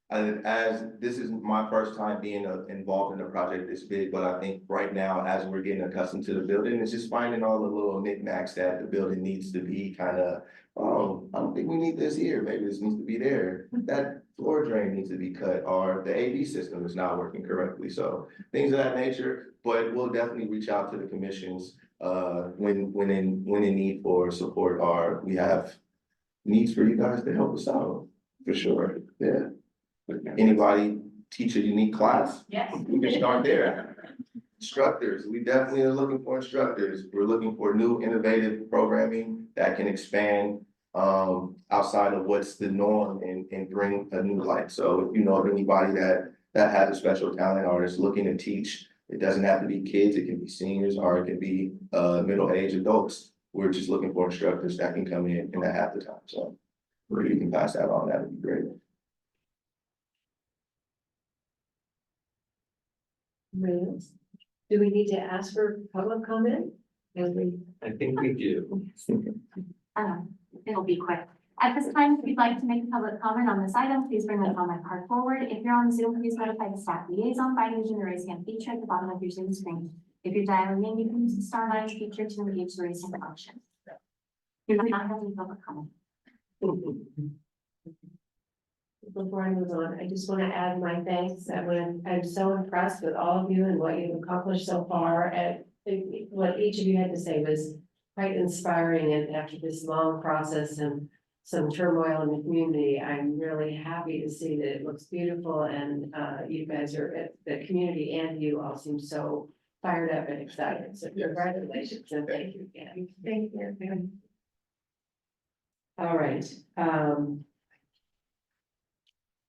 As this is my first time being involved in a project this big, but I think right now, as we're getting accustomed to the building, it's just finding all the little knickknacks that the building needs to be kind of, I don't think we need this here, maybe this needs to be there. That floor drain needs to be cut, or the AV system is not working correctly, so things of that nature. But we'll definitely reach out to the commissions when in need for support, we have needs for you guys to help us out, for sure, yeah. Anybody teach a unique class? Yes. We can start there. Instructors, we definitely are looking for instructors. We're looking for new innovative programming that can expand outside of what's the norm and bring a new light. So if you know of anybody that has a special talent or is looking to teach, it doesn't have to be kids, it can be seniors, or it can be middle-aged adults. We're just looking for instructors that can come in and that have the time, so. Or you can pass that on, that would be great. Anybody else? Do we need to ask for public comment? As we, I think we do. It'll be quick. At this time, if you'd like to make a public comment on this item, please bring the comment card forward. If you're on Zoom, please notify the staff liaison by using the raise hand feature at the bottom of your Zoom screen. If you're dialing in, you can use the star 9 feature to engage the raise hand function. You're not having public comment. before I move on, I just want to add my thanks. I'm so impressed with all of you and what you've accomplished so far. And what each of you had to say was quite inspiring. And after this long process and some turmoil in the community, I'm really happy to see that it looks beautiful. And you guys are, the community and you all seem so fired up and excited. So congratulations and thank you again. Thank you. All right.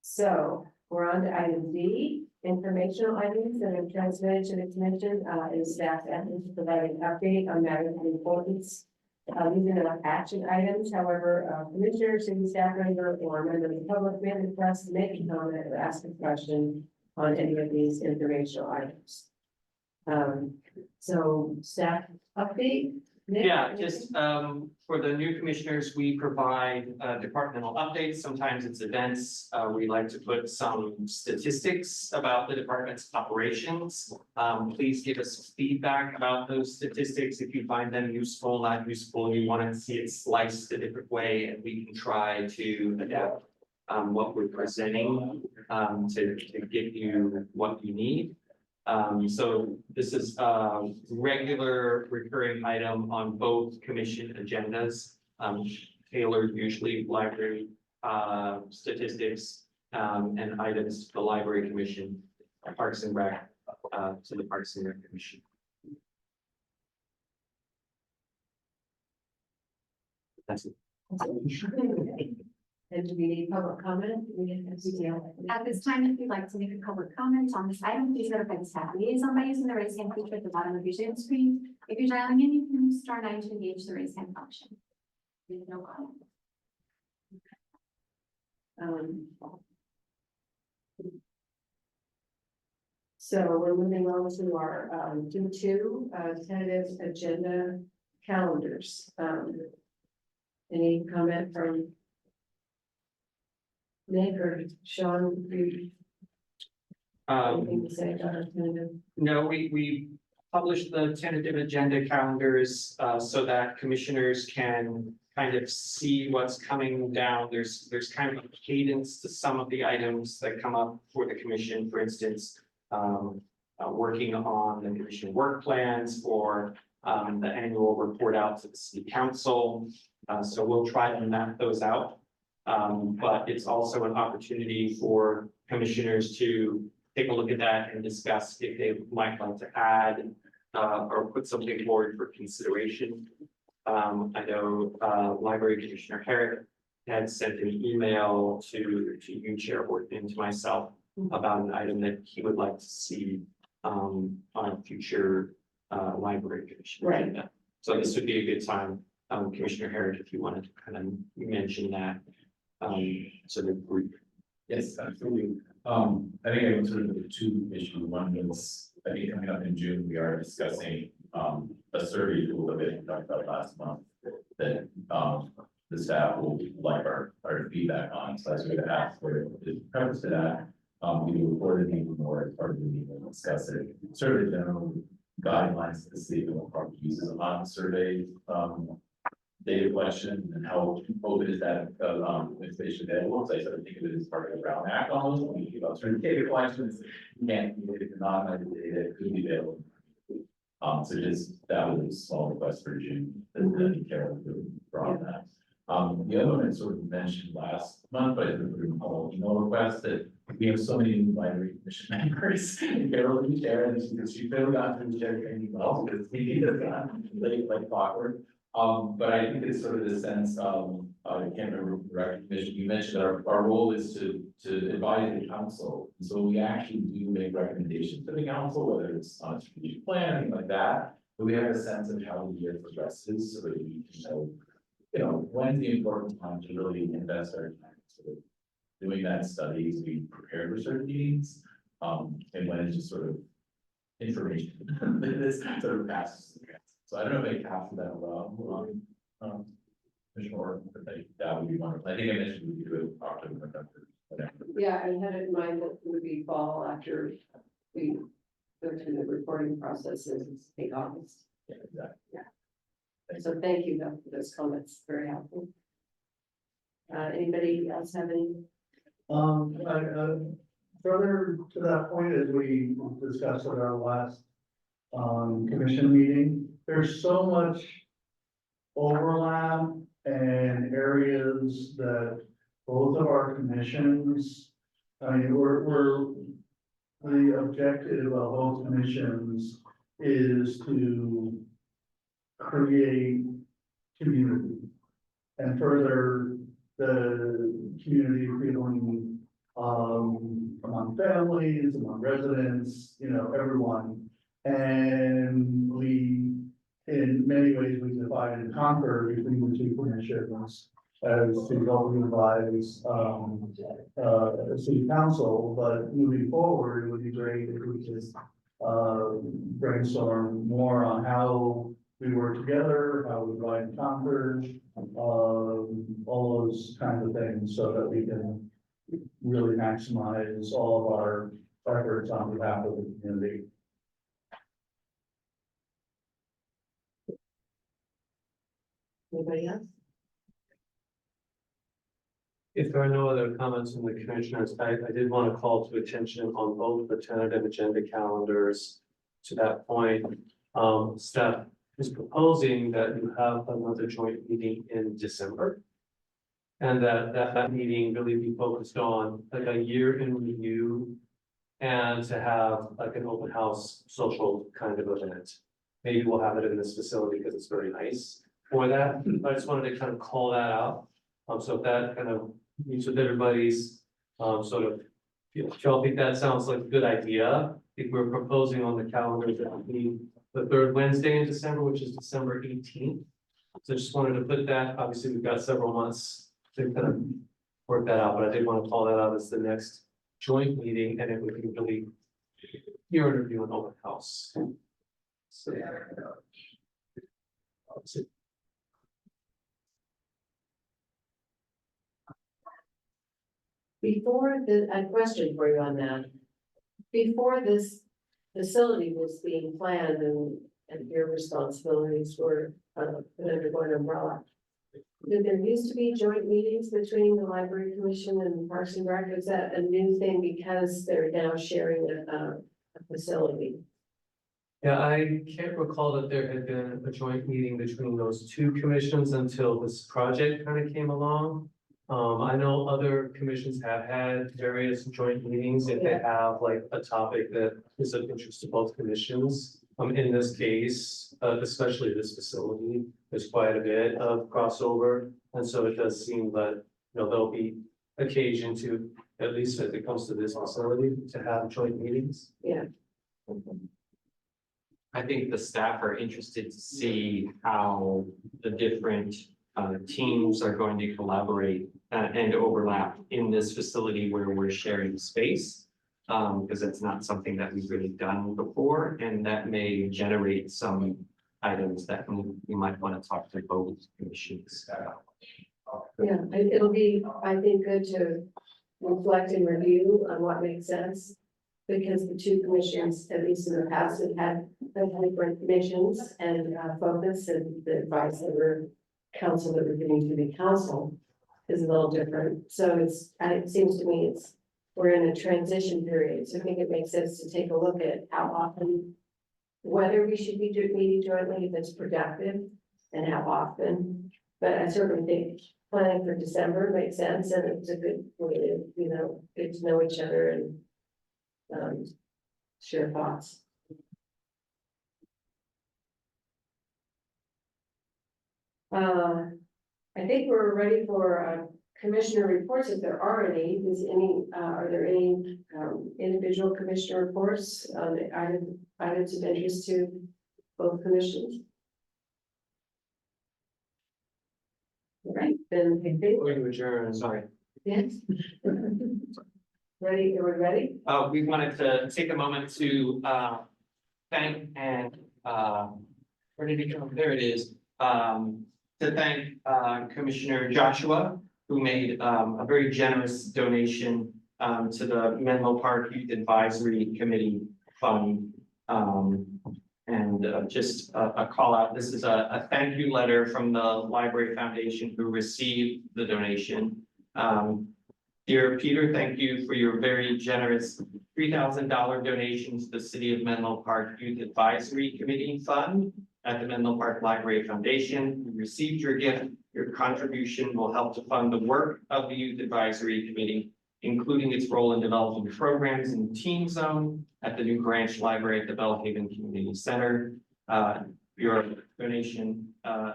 So we're on to item D, informational items that are transmitted to the commission, and staff efforts to provide an update on matters of importance. These are not action items, however, commissioner, city staff member, or member of the public may request to make a comment or ask a question on any of these informational items. So staff update? Nick, Yeah, anything? just for the new commissioners, we provide departmental updates. Sometimes it's events. We like to put some statistics about the department's operations. Please give us feedback about those statistics. If you find them useful, not useful, you want to see it sliced a different way, and we can try to adapt what we're presenting to give you what you need. So this is a regular recurring item on both commission agendas, tailored usually library statistics and items to the library commission, Parks and Rec to the Parks and Rec Commission. That's it. And do we need public comment? At this time, if you'd like to make a public comment on this item, please notify the staff liaison by using the raise hand feature at the bottom of your Zoom screen. If you're dialing in, you can use star 9 to engage the raise hand function. We have no comment. So we're moving on to our D2 tentative agenda calendars. Any comment from Nick or Sean? Anything to say about our tentative? No, we publish the tentative agenda calendars so that commissioners can kind of see what's coming down. There's kind of a cadence to some of the items that come up for the commission, for instance, working on the commission work plans or the annual report out to the city council. So we'll try to map those out. But it's also an opportunity for commissioners to take a look at that and discuss if they might like to add or put something forward for consideration. I know Library Commissioner Herrick had sent an email to you, Chair Horton, and to myself about an item that he would like to see on a future Library Commission agenda. So this would be a good time, Commissioner Herrick, if you wanted to kind of mention that to the group. Yes, absolutely. I think I went through the two issues. One was, I think coming up in June, we are discussing a survey tool that we talked about last month that the staff will like our feedback on. So as we asked for the preface to that, we will report it even more as part of the meeting and discuss it. Survey general guidelines that the city of Park uses on the survey data collection and how open is that information available. So I sort of think of it as part of the Brown Act almost. When you think about certain data collections, you can't be able to non-data data could be available. So just that was a small request for June that Carol brought that. The other one I sort of mentioned last month, but I didn't put in all email requests that we have so many new library commission members. Carol didn't share, and she failed got to share training well because we need that like awkward. But I think it's sort of the sense of, I can't remember the recognition, you mentioned that our role is to advise the council. So we actually do make recommendations to the council, whether it's on a strategic plan or anything like that. But we have a sense of how the year progresses so that we can know when's the important time to really invest our time sort of doing that study to be prepared for certain meetings? And when it's just sort of information that this sort of passes. So I don't know if they capture that well, Commissioner Orton, but that would be wonderful. I think I mentioned we do it October, November, whatever. Yeah, I had it in mind that it would be fall after we go through the reporting processes, take August. Yeah, exactly. Yeah. So thank you though for those comments, very helpful. Anybody else have any? Further to that point, as we discussed at our last commission meeting, there's so much overlap and areas that both of our commissions, I mean, the objective of both commissions is to create community and further the community feeling among families, among residents, everyone. And we, in many ways, we divide and conquer between the two commissions as to help advise city council, but moving forward, it would be great if we could brainstorm more on how we work together, how we divide and conquer, all those kinds of things, so that we can really maximize all of our efforts on behalf of the community. Anybody else? If there are no other comments from the commissioners, I did want to call to attention on both the tentative agenda calendars. To that point, staff is proposing that you have another joint meeting in December. And that meeting really be focused on like a year in review and to have like an open house social kind of event. Maybe we'll have it in this facility because it's very nice for that. But I just wanted to kind of call that out. So if that kind of meets with everybody's sort of, if y'all think that sounds like a good idea, I think we're proposing on the calendar that would be the third Wednesday in December, which is December 18th. So just wanted to put that, obviously we've got several months to kind of work that out, but I did want to call that out as the next joint meeting, and it would be really your interview in open house. So, A question for you on that. Before this facility was being planned and your responsibilities were put under one umbrella, did there used to be joint meetings between the Library Commission and Parks and Rec? Is that a new thing because they're now sharing a facility? yeah, I can't recall that there had been a joint meeting between those two commissions until this project kind of came along. I know other commissions have had various joint meetings if they have like a topic that is of interest to both commissions. In this case, especially this facility, there's quite a bit of crossover. And so it does seem that, there'll be occasion to, at least if it comes to this facility, to have joint meetings. Yeah. I think the staff are interested to see how the different teams are going to collaborate and overlap in this facility where we're sharing space. Because it's not something that we've really done before, and that may generate some items that we might want to talk to both commissions about. Yeah, it'll be, I think, good to reflect and review on what makes sense. Because the two commissions, at least in the past, have had different missions and focus, and the advice that we're council that we're giving to the council is a little different. So it seems to me we're in a transition period, so I think it makes sense to take a look at how often, whether we should be meeting jointly if it's productive, and how often. But I certainly think planning for December makes sense, and it's a good way to, get to know each other and share thoughts. I think we're ready for commissioner reports, if there are any. Are there any individual commissioner reports on the items of interest to both commissions? Right, then, I think, We're to adjourn. Sorry. yes. Ready, are we ready? We wanted to take a moment to thank and where did it go? There it is. To thank Commissioner Joshua, who made a very generous donation to the Menlo Park Youth Advisory Committee Fund. And just a call out, this is a thank you letter from the Library Foundation who received the donation. Dear Peter, thank you for your very generous $3,000 donation to the City of Menlo Park Youth Advisory Committee Fund at the Menlo Park Library Foundation. We received your gift. Your contribution will help to fund the work of the Youth Advisory Committee, including its role in developing programs in Teen Zone at the new Branch Library at the Bellhaven Community Center. Your donation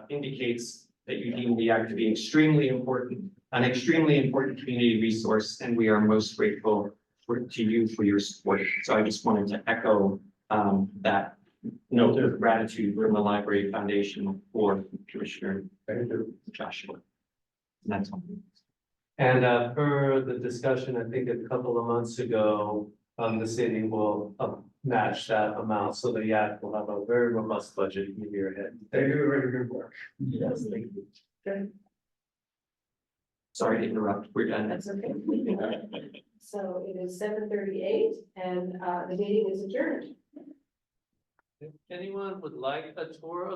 indicates that you deem the act to be an extremely important community resource, and we are most grateful to you for your support. So I just wanted to echo that note of gratitude from the Library Foundation for Commissioner Joshua. And that's all. And per the discussion, I think a couple of months ago, the city will match that amount, so the YAC will have a very robust budget in the year ahead. They do very good work. Yes, thank you. Okay, Sorry to interrupt. We're done. that's okay. So it is 7:38 and the meeting is adjourned. If anyone would like a tour of